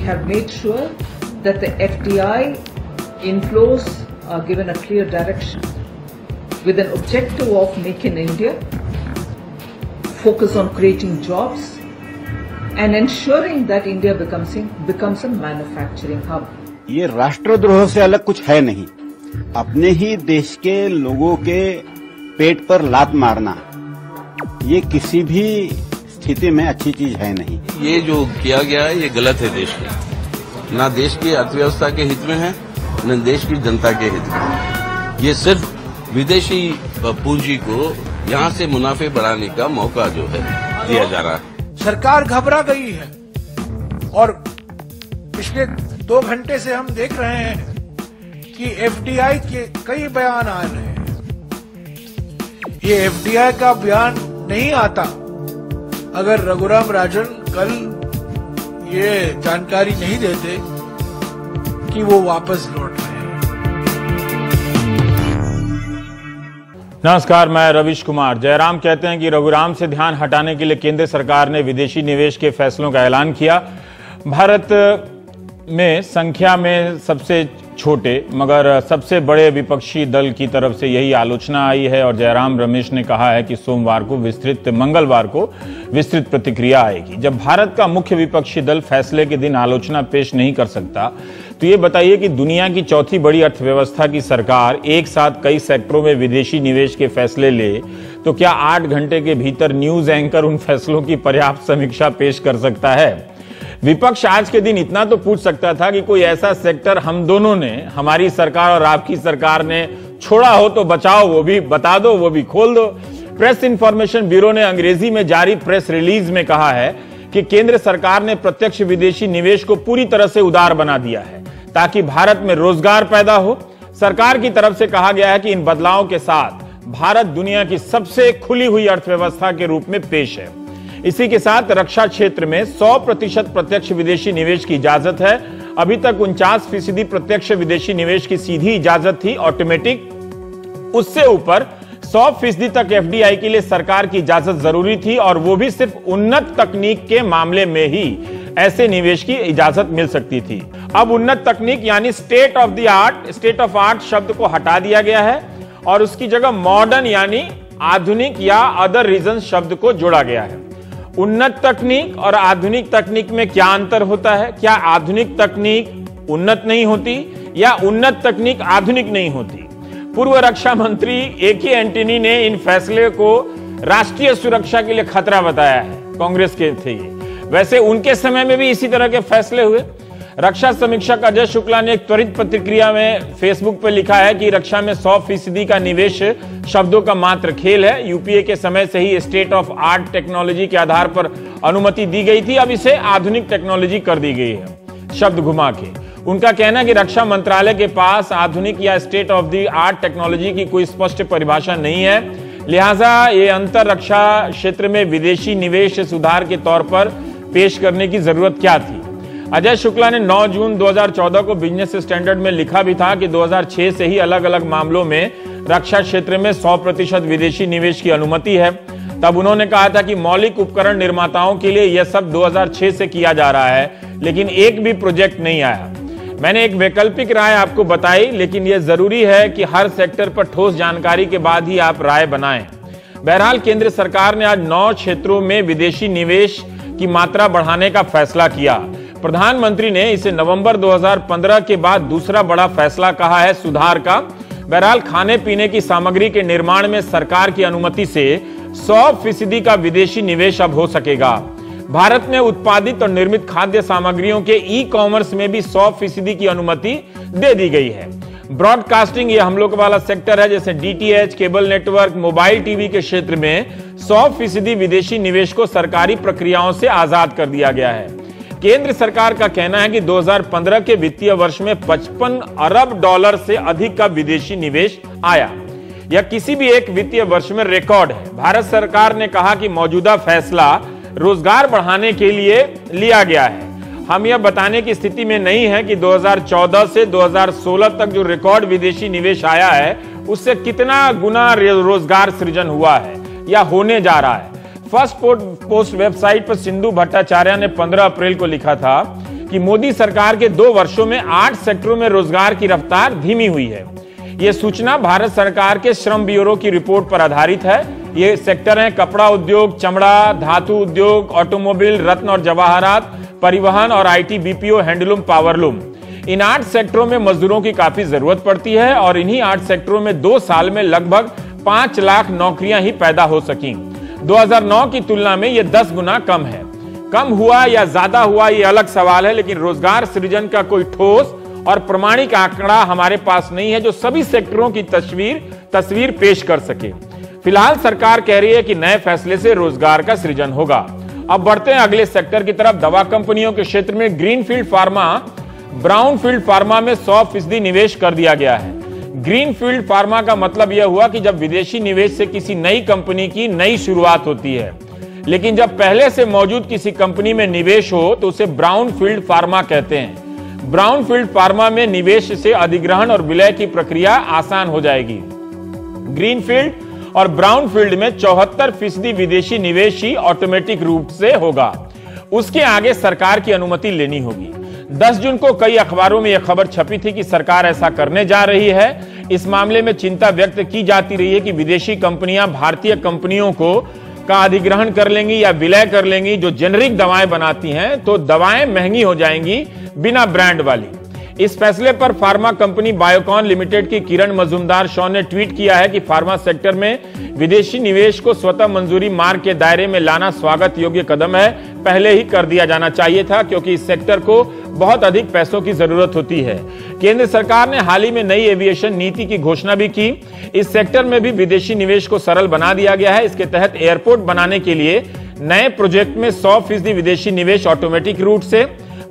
have made sure that the FDI inflows are given a clear direction with an objective of Make in India, focus on creating jobs and ensuring that India becomes a manufacturing hub. ये राष्ट्रद्रोह से अलग कुछ है नहीं। अपने ही देश के लोगों के पेट पर लात मारना ये किसी भी स्थिति में अच्छी चीज है नहीं। ये जो किया गया है ये गलत है देश के, ना देश की अर्थव्यवस्था के हित में है न देश की जनता के हित में है। ये सिर्फ विदेशी पूंजी को यहाँ से मुनाफे बढ़ाने का मौका जो है दिया जा रहा है। सरकार घबरा गई है और पिछले 2 घंटे से हम देख रहे हैं कि एफडीआई के कई बयान आ रहे हैं। ये एफडीआई का बयान नहीं आता अगर रघुराम राजन कल ये जानकारी नहीं देते कि वो वापस लौट रहे हैं। नमस्कार, मैं रविश कुमार। जयराम कहते हैं कि रघुराम से ध्यान हटाने के लिए केंद्र सरकार ने विदेशी निवेश के फैसलों का ऐलान किया। भारत में संख्या में सबसे छोटे मगर सबसे बड़े विपक्षी दल की तरफ से यही आलोचना आई है और जयराम रमेश ने कहा है कि मंगलवार को विस्तृत प्रतिक्रिया आएगी। जब भारत का मुख्य विपक्षी दल फैसले के दिन आलोचना पेश नहीं कर सकता तो ये बताइए कि दुनिया की चौथी बड़ी अर्थव्यवस्था की सरकार एक साथ कई सेक्टरों में विदेशी निवेश के फैसले ले तो क्या 8 घंटे के भीतर न्यूज एंकर उन फैसलों की पर्याप्त समीक्षा पेश कर सकता है? विपक्ष आज के दिन इतना तो पूछ सकता था कि कोई ऐसा सेक्टर हम दोनों ने, हमारी सरकार और आपकी सरकार ने छोड़ा हो तो बचाओ, वो भी बता दो, वो भी खोल दो। प्रेस इंफॉर्मेशन ब्यूरो ने अंग्रेजी में जारी प्रेस रिलीज में कहा है कि केंद्र सरकार ने प्रत्यक्ष विदेशी निवेश को पूरी तरह से उदार बना दिया है ताकि भारत में रोजगार पैदा हो। सरकार की तरफ से कहा गया है कि इन बदलावों के साथ भारत दुनिया की सबसे खुली हुई अर्थव्यवस्था के रूप में पेश है। इसी के साथ रक्षा क्षेत्र में 100% प्रत्यक्ष विदेशी निवेश की इजाजत है। अभी तक 49% प्रत्यक्ष विदेशी निवेश की सीधी इजाजत थी, ऑटोमेटिक। उससे ऊपर 100% तक एफडीआई के लिए सरकार की इजाजत जरूरी थी और वो भी सिर्फ उन्नत तकनीक के मामले में ही ऐसे निवेश की इजाजत मिल सकती थी। अब उन्नत तकनीक यानी स्टेट ऑफ आर्ट शब्द को हटा दिया गया है और उसकी जगह मॉडर्न यानी आधुनिक या अदर रीजन शब्द को जोड़ा गया है। उन्नत तकनीक और आधुनिक तकनीक में क्या अंतर होता है? क्या आधुनिक तकनीक उन्नत नहीं होती या उन्नत तकनीक आधुनिक नहीं होती? पूर्व रक्षा मंत्री एके एंटनी ने इन फैसले को राष्ट्रीय सुरक्षा के लिए खतरा बताया है। कांग्रेस के थे ये। वैसे उनके समय में भी इसी तरह के फैसले हुए। रक्षा समीक्षक अजय शुक्ला ने एक त्वरित प्रतिक्रिया में फेसबुक पर लिखा है कि रक्षा में 100% का निवेश शब्दों का मात्र खेल है। यूपीए के समय से ही स्टेट ऑफ आर्ट टेक्नोलॉजी के आधार पर अनुमति दी गई थी, अब इसे आधुनिक टेक्नोलॉजी कर दी गई है शब्द घुमा के। उनका कहना है कि रक्षा मंत्रालय के पास आधुनिक या state of the art technology की कोई स्पष्ट परिभाषा नहीं है, लिहाजा ये अंतर रक्षा क्षेत्र में विदेशी निवेश सुधार के तौर पर पेश करने की जरूरत क्या थी? अजय शुक्ला ने 9 जून 2014 को बिजनेस स्टैंडर्ड में लिखा भी था कि 2006 से ही अलग अलग मामलों में रक्षा क्षेत्र में 100% विदेशी निवेश की अनुमति है। तब उन्होंने कहा था कि मौलिक उपकरण निर्माताओं के लिए यह सब 2006 से किया जा रहा है, लेकिन एक भी प्रोजेक्ट नहीं आया। मैंने एक वैकल्पिक राय आपको बताई, लेकिन यह जरूरी है कि हर सेक्टर पर ठोस जानकारी के बाद ही आप राय बनाएं। बहरहाल केंद्र सरकार ने आज 9 क्षेत्रों में विदेशी निवेश की मात्रा बढ़ाने का फैसला किया। प्रधानमंत्री ने इसे नवंबर 2015 के बाद दूसरा बड़ा फैसला कहा है सुधार का। बहरहाल खाने पीने की सामग्री के निर्माण में सरकार की अनुमति से 100% का विदेशी निवेश अब हो सकेगा। भारत में उत्पादित और निर्मित खाद्य सामग्रियों के ई-कॉमर्स में भी 100% की अनुमति दे दी गई है। ब्रॉडकास्टिंग ये हम लोग वाला सेक्टर है, जैसे DTH, cable network, mobile TV के क्षेत्र में 100% विदेशी निवेश को सरकारी प्रक्रियाओं से आजाद कर दिया गया है। केंद्र सरकार का कहना है कि 2015 के वित्तीय वर्ष में $55 अरब से अधिक का विदेशी निवेश आया। यह किसी भी एक वित्तीय वर्ष में रिकॉर्ड है। भारत सरकार ने कहा कि मौजूदा फैसला रोजगार बढ़ाने के लिए लिया गया है। हम यह बताने की स्थिति में नहीं है कि 2014 से 2016 तक जो रिकॉर्ड विदेशी निवेश आया है उससे कितना गुना रोजगार सृजन हुआ है या होने जा रहा है। फर्स्ट पोस्ट वेबसाइट पर सिंधु भट्टाचार्य ने 15 अप्रैल को लिखा था कि मोदी सरकार के 2 वर्षों में 8 सेक्टरों में रोजगार की रफ्तार धीमी हुई है। यह सूचना भारत सरकार के श्रम ब्यूरो की रिपोर्ट पर आधारित है। ये सेक्टर हैं कपड़ा उद्योग, चमड़ा, धातु उद्योग, ऑटोमोबाइल, रत्न और जवाहरात, परिवहन और आईटी, बीपीओ, हैंडलूम, पावरलूम। इन 8 सेक्टरों में मजदूरों की काफी जरूरत पड़ती है और इन्हीं 8 सेक्टरों में 2 साल में लगभग 5 लाख नौकरियां ही पैदा हो सकी। 2009 की तुलना में यह 10 गुना कम है। कम हुआ या ज्यादा हुआ ये अलग सवाल है, लेकिन रोजगार सृजन का कोई ठोस और प्रमाणिक आंकड़ा हमारे पास नहीं है जो सभी सेक्टरों की तस्वीर पेश कर सके। फिलहाल सरकार कह रही है कि नए फैसले से रोजगार का सृजन होगा। अब बढ़ते हैं अगले सेक्टर की तरफ। दवा कंपनियों के क्षेत्र में ग्रीनफील्ड फार्मा, ब्राउनफील्ड फार्मा में 100% निवेश कर दिया गया है। ग्रीनफील्ड फार्मा का मतलब यह हुआ कि जब विदेशी निवेश से किसी नई कंपनी की नई शुरुआत होती है, लेकिन जब पहले से मौजूद किसी कंपनी में निवेश हो तो उसे ब्राउनफील्ड फार्मा कहते हैं। ब्राउनफील्ड फार्मा में निवेश से अधिग्रहण और विलय की प्रक्रिया आसान हो जाएगी। ग्रीनफील्ड और ब्राउनफील्ड में 74% विदेशी निवेश ही ऑटोमेटिक रूप से होगा। उसके आगे सरकार की अनुमति लेनी होगी। 10 जून को कई अखबारों में यह खबर छपी थी कि सरकार ऐसा करने जा रही है। इस मामले में चिंता व्यक्त की जाती रही है कि विदेशी कंपनियां भारतीय कंपनियों का अधिग्रहण कर लेंगी या विलय कर लेंगी जो जेनरिक दवाएं बनाती हैं, तो दवाएं महंगी हो जाएंगी बिना ब्रांड वाली। इस फैसले पर फार्मा कंपनी बायोकॉन लिमिटेड की किरण मजूमदार शॉ ने ट्वीट किया है कि फार्मा सेक्टर में विदेशी निवेश को स्वतः मंजूरी मार्ग के दायरे में लाना स्वागत योग्य कदम है। पहले ही कर दिया जाना चाहिए था क्योंकि इस सेक्टर को बहुत अधिक पैसों की जरूरत होती है। केंद्र सरकार ने हाल ही में नई एविएशन नीति की घोषणा भी की। इस सेक्टर में भी विदेशी निवेश को सरल बना दिया गया है। इसके तहत एयरपोर्ट बनाने के लिए नए प्रोजेक्ट में 100% विदेशी निवेश ऑटोमेटिक रूट से,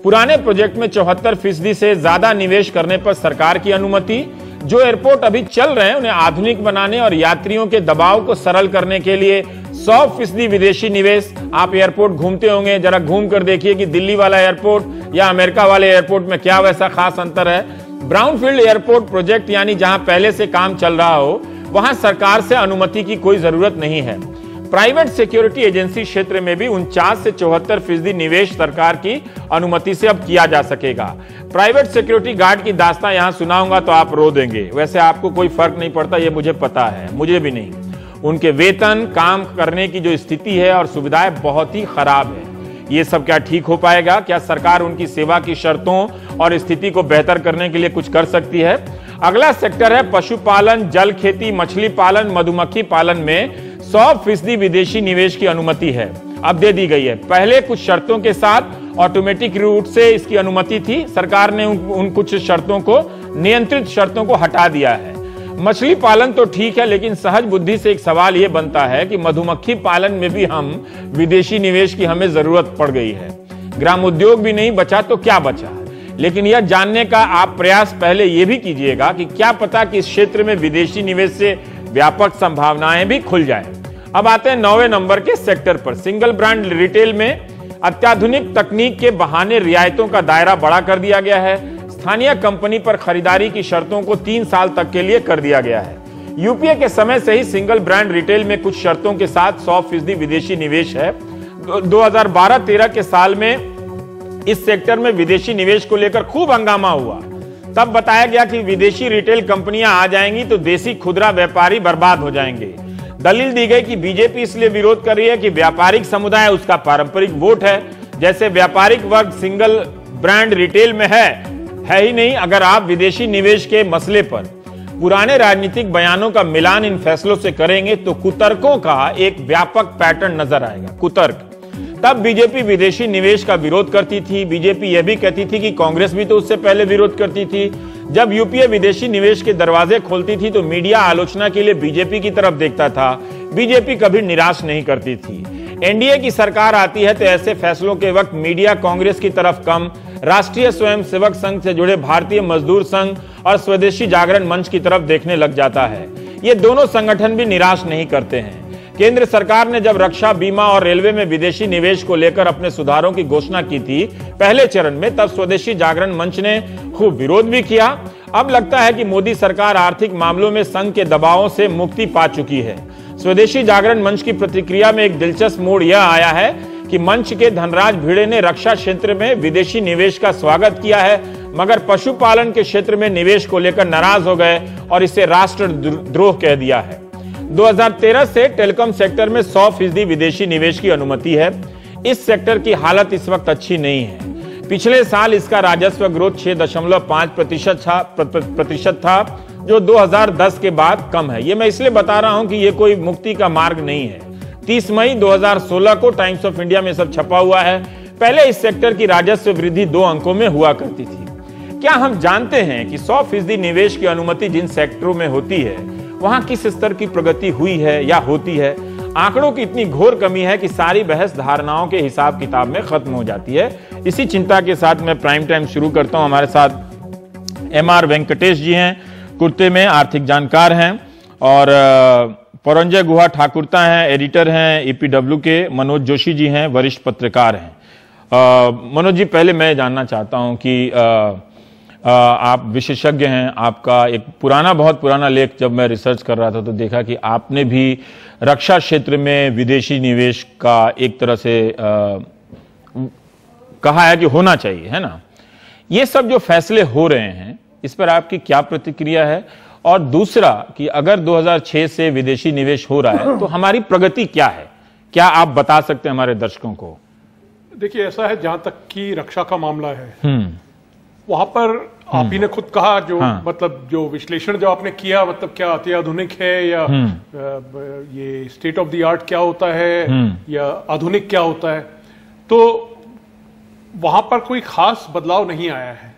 पुराने प्रोजेक्ट में 74% से ज्यादा निवेश करने पर सरकार की अनुमति। जो एयरपोर्ट अभी चल रहे हैं उन्हें आधुनिक बनाने और यात्रियों के दबाव को सरल करने के लिए 100% विदेशी निवेश। आप एयरपोर्ट घूमते होंगे, जरा घूम कर देखिए कि दिल्ली वाला एयरपोर्ट या अमेरिका वाले एयरपोर्ट में क्या वैसा खास अंतर है। ब्राउनफील्ड एयरपोर्ट प्रोजेक्ट यानी जहां पहले से काम चल रहा हो वहां सरकार से अनुमति की कोई जरूरत नहीं है। प्राइवेट सिक्योरिटी एजेंसी क्षेत्र में भी 49 से 74% निवेश सरकार की अनुमति से अब किया जा सकेगा। प्राइवेट सिक्योरिटी गार्ड की दास्तां यहां सुनाऊंगा तो आप रो देंगे। वैसे आपको कोई फर्क नहीं पड़ता, ये मुझे पता है, मुझे भी नहीं। उनके वेतन, काम करने की जो स्थिति है और सुविधाएं बहुत ही खराब है। ये सब क्या ठीक हो पाएगा? क्या सरकार उनकी सेवा की शर्तों और स्थिति को बेहतर करने के लिए कुछ कर सकती है? अगला सेक्टर है पशुपालन, जल खेती, मछली पालन, मधुमक्खी पालन में 100% विदेशी निवेश की अनुमति है, अब दे दी गई है। पहले कुछ शर्तों के साथ ऑटोमेटिक रूट से इसकी अनुमति थी। सरकार ने उन कुछ शर्तों को, नियंत्रित शर्तों को हटा दिया है। मछली पालन तो ठीक है, लेकिन सहज बुद्धि से एक सवाल यह बनता है कि मधुमक्खी पालन में भी हम विदेशी निवेश की हमें जरूरत पड़ गई है। ग्राम उद्योग भी नहीं बचा तो क्या बचा? लेकिन यह जानने का आप प्रयास पहले यह भी कीजिएगा कि क्या पता कि इस क्षेत्र में विदेशी निवेश से व्यापक संभावनाएं भी खुल जाए। अब आते हैं 9वें नंबर के सेक्टर पर। सिंगल ब्रांड रिटेल में अत्याधुनिक तकनीक के बहाने रियायतों का दायरा बड़ा कर दिया गया है। स्थानीय कंपनी पर खरीदारी की शर्तों को 3 साल तक के लिए कर दिया गया है। यूपीए के समय से ही सिंगल ब्रांड रिटेल में कुछ शर्तों के साथ 100% विदेशी निवेश है। 2012-13 के साल में इस सेक्टर में विदेशी निवेश को लेकर खूब हंगामा हुआ। तब बताया गया कि विदेशी रिटेल कंपनियां आ जाएंगी तो देसी खुदरा व्यापारी बर्बाद हो जाएंगे। दलील दी गई कि बीजेपी इसलिए विरोध कर रही है कि व्यापारिक समुदाय उसका पारंपरिक वोट है। जैसे व्यापारिक वर्ग सिंगल ब्रांड रिटेल में है ही नहीं। अगर आप विदेशी निवेश के मसले पर पुराने राजनीतिक बयानों का मिलान इन फैसलों से करेंगे तो कुतर्कों का एक व्यापक पैटर्न नजर आएगा। कुतर्क। तब बीजेपी विदेशी निवेश का विरोध करती थी। बीजेपी यह भी कहती थी कि कांग्रेस भी तो उससे पहले विरोध करती थी। जब यूपीए विदेशी निवेश के दरवाजे खोलती थी तो मीडिया आलोचना के लिए बीजेपी की तरफ देखता था। बीजेपी कभी निराश नहीं करती थी। एनडीए की सरकार आती है तो ऐसे फैसलों के वक्त मीडिया कांग्रेस की तरफ कम, राष्ट्रीय स्वयंसेवक संघ से जुड़े भारतीय मजदूर संघ और स्वदेशी जागरण मंच की तरफ देखने लग जाता है। ये दोनों संगठन भी निराश नहीं करते हैं, केंद्र सरकार ने जब रक्षा, बीमा और रेलवे में विदेशी निवेश को लेकर अपने सुधारों की घोषणा की थी पहले चरण में, तब स्वदेशी जागरण मंच ने खूब विरोध भी किया। अब लगता है कि मोदी सरकार आर्थिक मामलों में संघ के दबावों से मुक्ति पा चुकी है। स्वदेशी जागरण मंच की प्रतिक्रिया में एक दिलचस्प मोड़ यह आया है कि मंच के धनराज भिड़े ने रक्षा क्षेत्र में विदेशी निवेश का स्वागत किया है, मगर पशुपालन के क्षेत्र में निवेश को लेकर नाराज हो गए और इसे राष्ट्रद्रोह कह दिया है। 2013 से टेलीकॉम सेक्टर में 100% विदेशी निवेश की अनुमति है। इस सेक्टर की हालत इस वक्त अच्छी नहीं है। पिछले साल इसका राजस्व ग्रोथ 6.5% था, जो 2010 के बाद कम है। ये मैं इसलिए बता रहा हूं कि ये कोई मुक्ति का मार्ग नहीं है। 30 मई 2016 को टाइम्स ऑफ इंडिया में सब छपा हुआ है। पहले इस सेक्टर की राजस्व वृद्धि 2 अंकों में हुआ करती थी। क्या हम जानते हैं कि 100% निवेश की अनुमति जिन सेक्टरों में होती है वहां किस स्तर की प्रगति हुई है या होती है? आंकड़ों की इतनी घोर कमी है कि सारी बहस धारणाओं के हिसाब किताब में खत्म हो जाती है। इसी चिंता के साथ मैं प्राइम टाइम शुरू करता हूं। हमारे साथ MR वेंकटेश जी हैं, कुर्ते में आर्थिक जानकार हैं, और परंजय गुहा ठाकुरता हैं, एडिटर हैं EPW के। मनोज जोशी जी हैं, वरिष्ठ पत्रकार हैं। मनोज जी, पहले मैं जानना चाहता हूं कि आप विशेषज्ञ हैं। आपका एक बहुत पुराना लेख जब मैं रिसर्च कर रहा था तो देखा कि आपने भी रक्षा क्षेत्र में विदेशी निवेश का एक तरह से कहा है कि होना चाहिए, है ना? ये सब जो फैसले हो रहे हैं इस पर आपकी क्या प्रतिक्रिया है? और दूसरा कि अगर 2006 से विदेशी निवेश हो रहा है तो हमारी प्रगति क्या है? क्या आप बता सकते हैं हमारे दर्शकों को? देखिए, ऐसा है, जहां तक कि रक्षा का मामला है वहां पर आप ही ने खुद कहा, जो मतलब जो विश्लेषण जो आपने किया, मतलब क्या अति आधुनिक है या ये स्टेट ऑफ द आर्ट क्या होता है या आधुनिक क्या होता है, तो वहां पर कोई खास बदलाव नहीं आया है।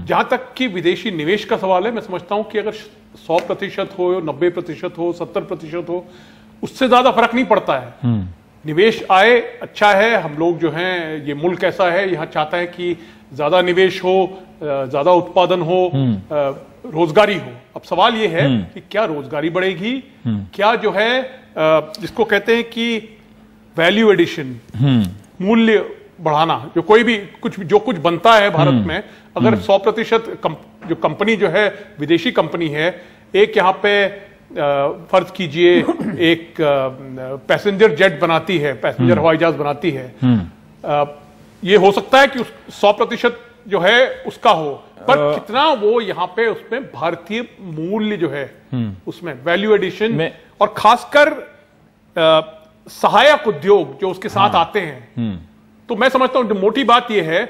जहां तक कि विदेशी निवेश का सवाल है, मैं समझता हूं कि अगर 100% हो, 90% हो, 70% हो, उससे ज्यादा फर्क नहीं पड़ता है। निवेश आए, अच्छा है। हम लोग जो हैं, ये मुल्क ऐसा है, यहाँ चाहता है कि ज्यादा निवेश हो, ज्यादा उत्पादन हो, रोजगारी हो। अब सवाल ये है कि क्या रोजगारी बढ़ेगी, क्या जो है जिसको कहते हैं कि वैल्यू एडिशन, मूल्य बढ़ाना, जो कोई भी कुछ बनता है भारत में, अगर 100% जो कंपनी जो है विदेशी कंपनी है, एक यहाँ पे फर्ज कीजिए एक पैसेंजर जेट बनाती है, पैसेंजर हवाई जहाज बनाती है, ये हो सकता है कि 100% जो है उसका हो, पर कितना वो यहाँ पे उसमें भारतीय मूल्य जो है उसमें वैल्यू एडिशन, और खासकर सहायक उद्योग जो उसके साथ आते हैं। तो मैं समझता हूं मोटी बात यह है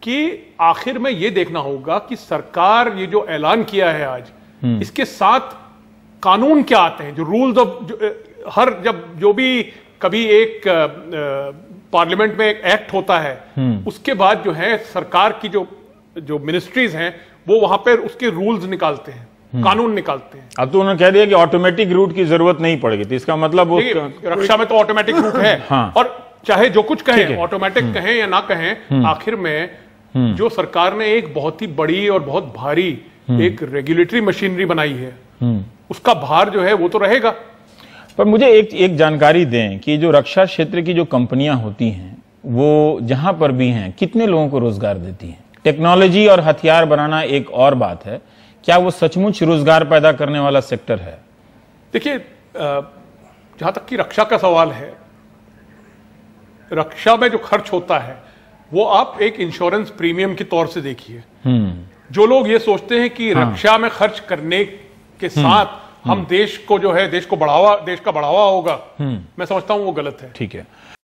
कि आखिर में यह देखना होगा कि सरकार ये जो ऐलान किया है आज, इसके साथ कानून क्या आते हैं, जो रूल्स ऑफ जो भी कभी एक पार्लियामेंट में एक एक्ट होता है, उसके बाद जो है सरकार की जो मिनिस्ट्रीज हैं वो वहां पर उसके रूल्स निकालते हैं, कानून निकालते हैं। अब तो उन्होंने कह दिया कि ऑटोमेटिक रूट की जरूरत नहीं पड़ेगी, तो इसका मतलब वो रक्षा में तो ऑटोमेटिक रूट है। और चाहे जो कुछ कहें, ऑटोमेटिक कहें या ना कहें, आखिर में जो सरकार ने एक बहुत ही बड़ी और बहुत भारी एक रेगुलेटरी मशीनरी बनाई है, उसका भार जो है वो तो रहेगा। पर मुझे एक जानकारी दें कि जो रक्षा क्षेत्र की जो कंपनियां होती हैं वो जहां पर भी हैं, कितने लोगों को रोजगार देती हैं? टेक्नोलॉजी और हथियार बनाना एक और बात है, क्या वो सचमुच रोजगार पैदा करने वाला सेक्टर है? देखिए, जहां तक कि रक्षा का सवाल है, रक्षा में जो खर्च होता है वो आप एक इंश्योरेंस प्रीमियम के तौर से देखिए। जो लोग ये सोचते हैं कि रक्षा में खर्च करने के साथ हम देश का बढ़ावा होगा, मैं समझता हूं वो गलत है। ठीक है।